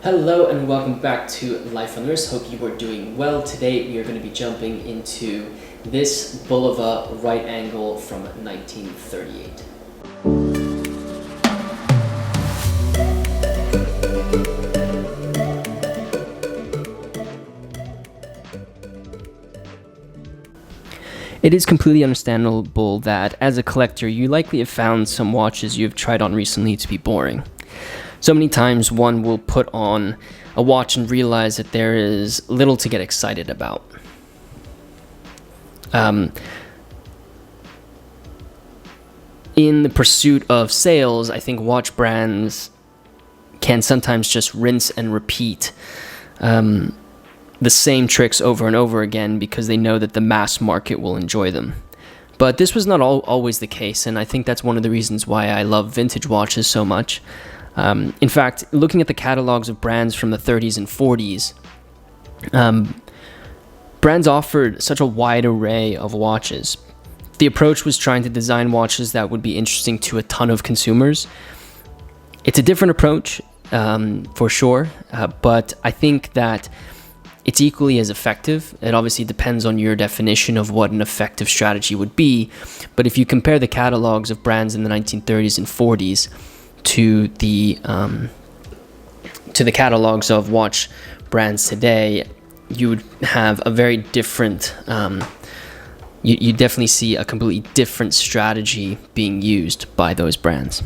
Hello and welcome back to Life on Earth. Hope you are doing well. Today we are going to be jumping into this BulovaRite Angle from 1938. It is completely understandable that as a collector you likely have found some watches you have tried on recently to be boring. So many times one will put on a watch and realize that there is little to get excited about. In the pursuit of sales, I think watch brands can sometimes just rinse and repeat the same tricks over and over again because they know that the mass market will enjoy them. But this was not always the case, and I think that's one of the reasons why I love vintage watches so much. In fact, looking at the catalogs of brands from the 30s and 40s, brands offered such a wide array of watches. The approach was trying to design watches that would be interesting to a ton of consumers. It's a different approach, for sure, but I think that it's equally as effective. It obviously depends on your definition of what an effective strategy would be, but if you compare the catalogs of brands in the 1930s and 40s to the catalogs of watch brands today, you would have a very different, you definitely see a completely different strategy being used by those brands.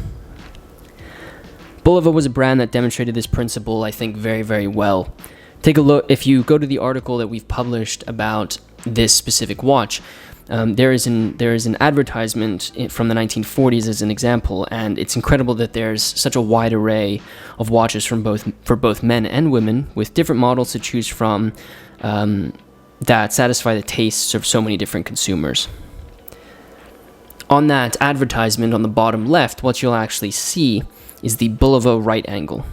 Bulova was a brand that demonstrated this principle, I think, very, very well. Take a look, if you go to the article that we've published about this specific watch, there is an advertisement from the 1940s as an example, and it's incredible that there's such a wide array of watches for both men and women with different models to choose from that satisfy the tastes of so many different consumers. On that advertisement on the bottom left, what you'll actually see is the BulovaRite Angle.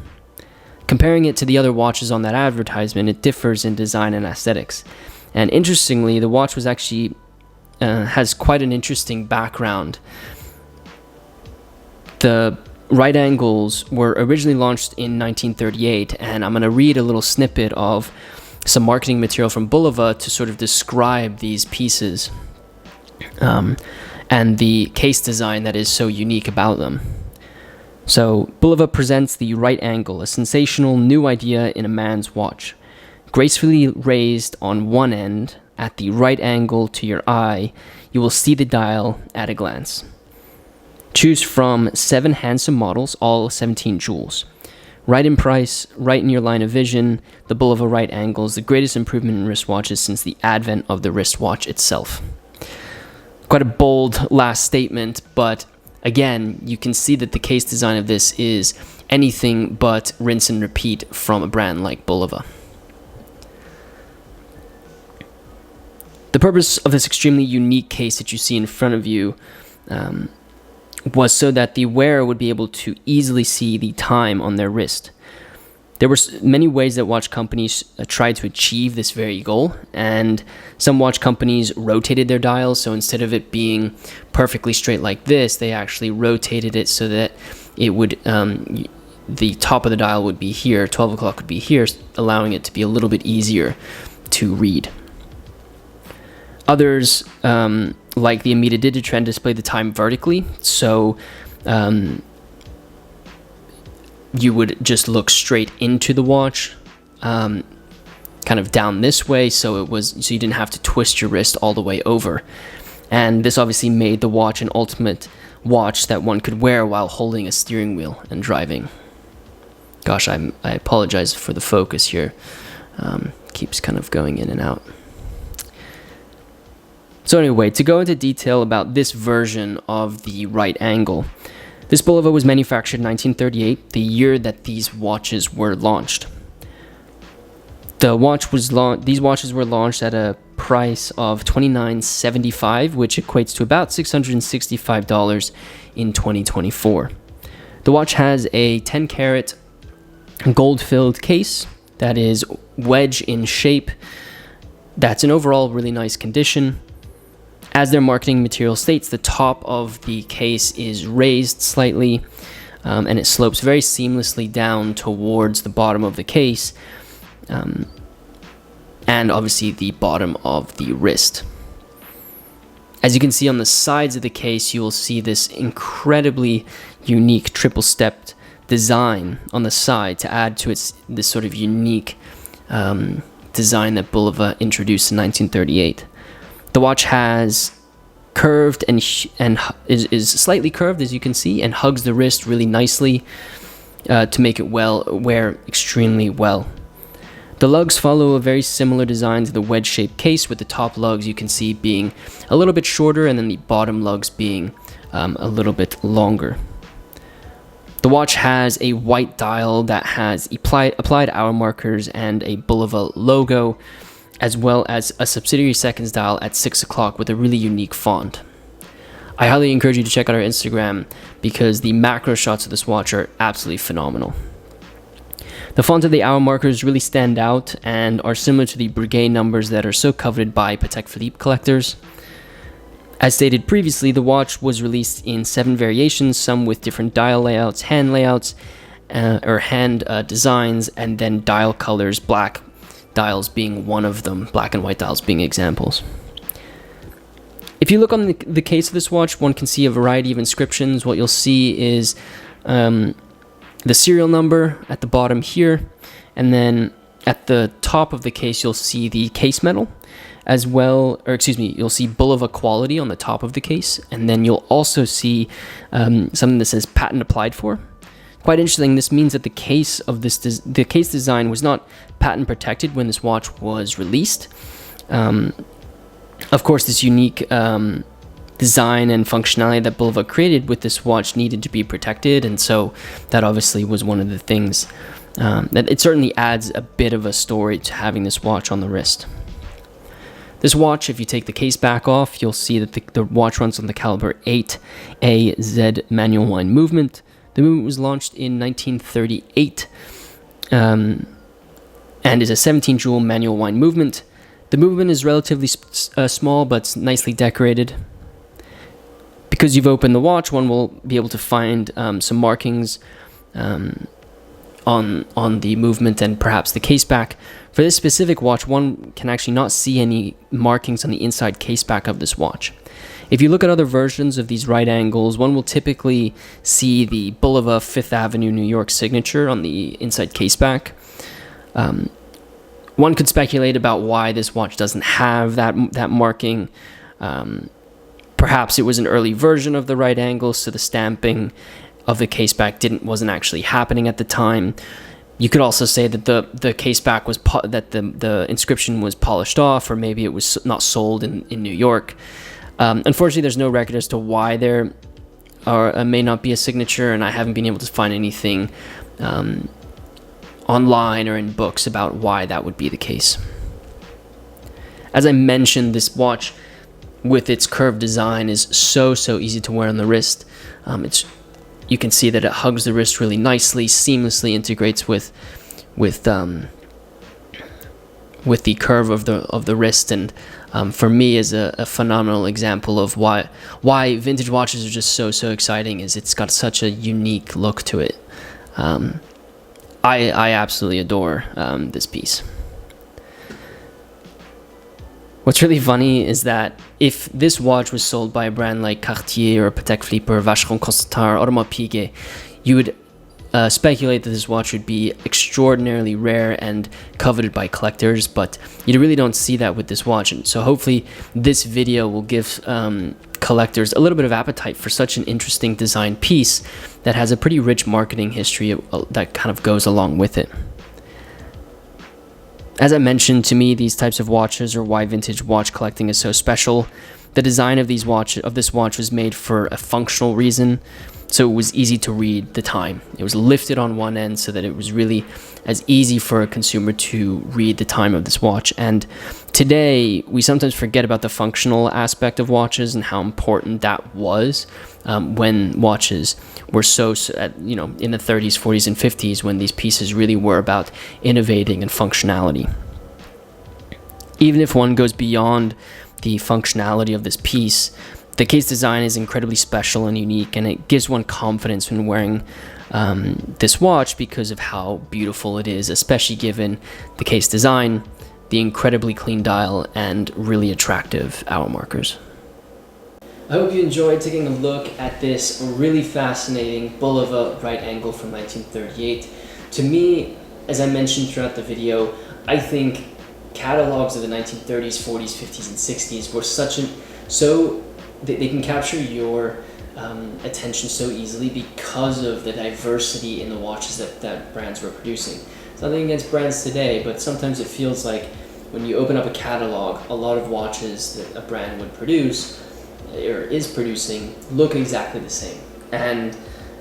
Comparing it to the other watches on that advertisement, it differs in design and aesthetics. And interestingly, the watch was actually has quite an interesting background. The Rite Angles were originally launched in 1938, and I'm going to read a little snippet of some marketing material from Bulova to sort of describe these pieces and the case design that is so unique about them. So, Bulova presents the Rite Angle, a sensational new idea in a man's watch. Gracefully raised on one end, at the right angle to your eye, you will see the dial at a glance. Choose from 7 handsome models, all 17 jewels. Right in price, right in your line of vision, the BulovaRite Angle is the greatest improvement in wristwatches since the advent of the wristwatch itself. Quite a bold last statement, but again, you can see that the case design of this is anything but rinse and repeat from a brand like Bulova. The purpose of this extremely unique case that you see in front of you was so that the wearer would be able to easily see the time on their wrist. There were many ways that watch companies tried to achieve this very goal, and some watch companies rotated their dials, so instead of it being perfectly straight like this, they actually rotated it so that it would, the top of the dial would be here, 12 o'clock would be here, allowing it to be a little bit easier to read. Others, like the Amida Digitrend, display the time vertically, so you would just look straight into the watch, kind of down this way, so you didn't have to twist your wrist all the way over. And this obviously made the watch an ultimate watch that one could wear while holding a steering wheel and driving. Gosh, I apologize for the focus here. Keeps kind of going in and out. So anyway, to go into detail about this version of the Rite Angle, this Bulova was manufactured in 1938, the year that these watches were launched. These watches were launched at a price of $29.75, which equates to about $665 in 2024. The watch has a 10-carat gold-filled case that is wedge in shape. That's in overall really nice condition. As their marketing material states, the top of the case is raised slightly and it slopes very seamlessly down towards the bottom of the case, and obviously the bottom of the wrist. As you can see on the sides of the case, you will see this incredibly unique triple-stepped design on the side to add to this sort of unique design that Bulova introduced in 1938. The watch has curved and is slightly curved, as you can see, and hugs the wrist really nicely to make it wear extremely well. The lugs follow a very similar design to the wedge-shaped case, with the top lugs you can see being a little bit shorter and then the bottom lugs being a little bit longer. The watch has a white dial that has applied hour markers and a Bulova logo, as well as a subsidiary seconds dial at 6 o'clock with a really unique font. I highly encourage you to check out our Instagram because the macro shots of this watch are absolutely phenomenal. The font of the hour markers really stand out and are similar to the Breguet numbers that are so coveted by Patek Philippe collectors. As stated previously, the watch was released in 7 variations, some with different dial layouts, hand layouts, or hand designs, and then dial colors, black dials being one of them, black and white dials being examples. If you look on the case of this watch, one can see a variety of inscriptions. What you'll see is the serial number at the bottom here, and then at the top of the case you'll see the case medal, as well, or excuse me, you'll see Bulova quality on the top of the case, and then you'll also see something that says patent applied for. Quite interesting. This means that the case design was not patent protected when this watch was released. Of course, this unique design and functionality that Bulova created with this watch needed to be protected, and so that obviously was one of the things that it certainly adds a bit of a story to having this watch on the wrist. This watch, if you take the case back off, you'll see that the watch runs on the caliber 8AZ manual wind movement. The movement was launched in 1938 and is a 17 joule manual wind movement. The movement is relatively small, but it's nicely decorated. Because you've opened the watch, one will be able to find some markings on the movement and perhaps the case back. For this specific watch, one can actually not see any markings on the inside case back of this watch. If you look at other versions of these Rite Angles, one will typically see the Bulova 5th Avenue, New York signature on the inside case back. One could speculate about why this watch doesn't have that marking. Perhaps it was an early version of the Rite Angle, so the stamping of the case back wasn't actually happening at the time. You could also say that the case back was the inscription was polished off, or maybe it was not sold in New York. Unfortunately, there's no record as to why there may not be a signature, and I haven't been able to find anything online or in books about why that would be the case. As I mentioned, this watch with its curved design is so easy to wear on the wrist. You can see that it hugs the wrist really nicely, seamlessly integrates with the curve of the wrist, and for me is a phenomenal example of why vintage watches are just so exciting. Is it's got such a unique look to it. I absolutely adore this piece. What's really funny is that if this watch was sold by a brand like Cartier or Patek Philippe or Vacheron Constantin or Audemars Piguet, you would speculate that this watch would be extraordinarily rare and coveted by collectors, but you really don't see that with this watch. And so hopefully this video will give collectors a little bit of appetite for such an interesting design piece that has a pretty rich marketing history that kind of goes along with it. As I mentioned, to me, these types of watches are why vintage watch collecting is so special. The design of this watch was made for a functional reason, so it was easy to read the time. It was lifted on one end so that it was really as easy for a consumer to read the time of this watch. And today, we sometimes forget about the functional aspect of watches and how important that was when watches were in the 30s, 40s, and 50s, when these pieces really were about innovating and functionality. Even if one goes beyond the functionality of this piece, The case design is incredibly special and unique, and it gives one confidence when wearing this watch because of how beautiful it is, especially given the case design, the incredibly clean dial, and really attractive hour markers. I hope you enjoyed taking a look at this really fascinating BulovaRite Angle from 1938. To me, as I mentioned throughout the video, I think catalogs of the 1930s, 40s, 50s, and 60s were they can capture your attention so easily because of the diversity in the watches that brands were producing. It's nothing against brands today, but sometimes it feels like when you open up a catalog, a lot of watches that a brand would produce or is producing look exactly the same. And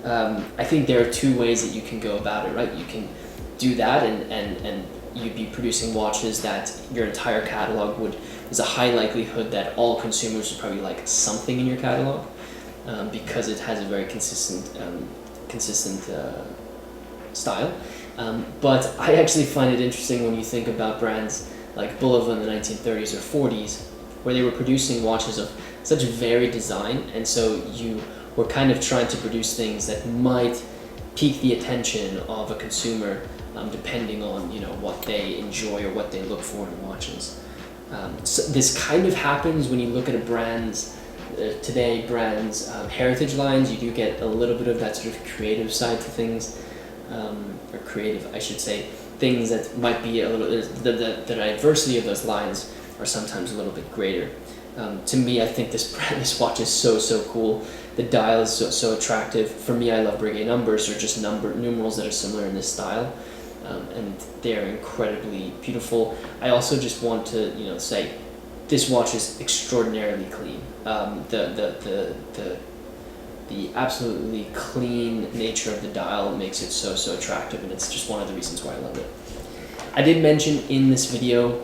I think there are two ways that you can go about it, right? You can do that and you'd be producing watches that your entire catalog there's a high likelihood that all consumers would probably like something in your catalog because it has a very consistent style. But I actually find it interesting when you think about brands like Bulova in the 1930s or 40s, where they were producing watches of such varied design, and so you were kind of trying to produce things that might pique the attention of a consumer depending on what they enjoy or what they look for in watches. So this kind of happens when you look at a brand's heritage lines. You do get a little bit of that sort of creative side to things, or creative, I should say, things that might be a little, the diversity of those lines are sometimes a little bit greater. To me, I think this watch is so cool. The dial is so attractive. For me, I love Breguet numbers, or just numerals that are similar in this style, and they're incredibly beautiful. I also just want to say this watch is extraordinarily clean. The absolutely clean nature of the dial makes it so attractive, and it's just one of the reasons why I love it. I did mention in this video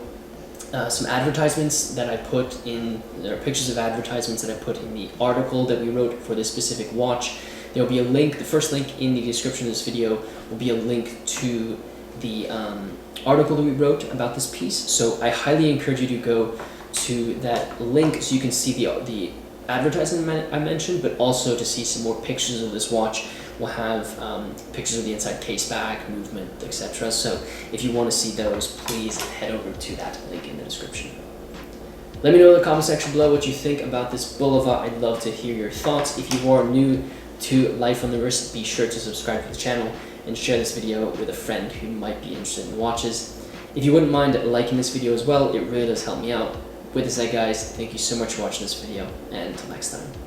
some advertisements that I put in, there are pictures of advertisements that I put in the article that we wrote for this specific watch. There will be a link, the first link in the description of this video will be a link to the article that we wrote about this piece. So I highly encourage you to go to that link so you can see the advertisement I mentioned, but also to see some more pictures of this watch. We'll have pictures of the inside case back, movement, etc. So if you want to see those, please head over to that link in the description. Let me know in the comment section below what you think about this Bulova. I'd love to hear your thoughts. If you are new to Life on the Wrist, be sure to subscribe to the channel and share this video with a friend who might be interested in watches. If you wouldn't mind liking this video as well, it really does help me out. With that said, guys, thank you so much for watching this video, and until next time.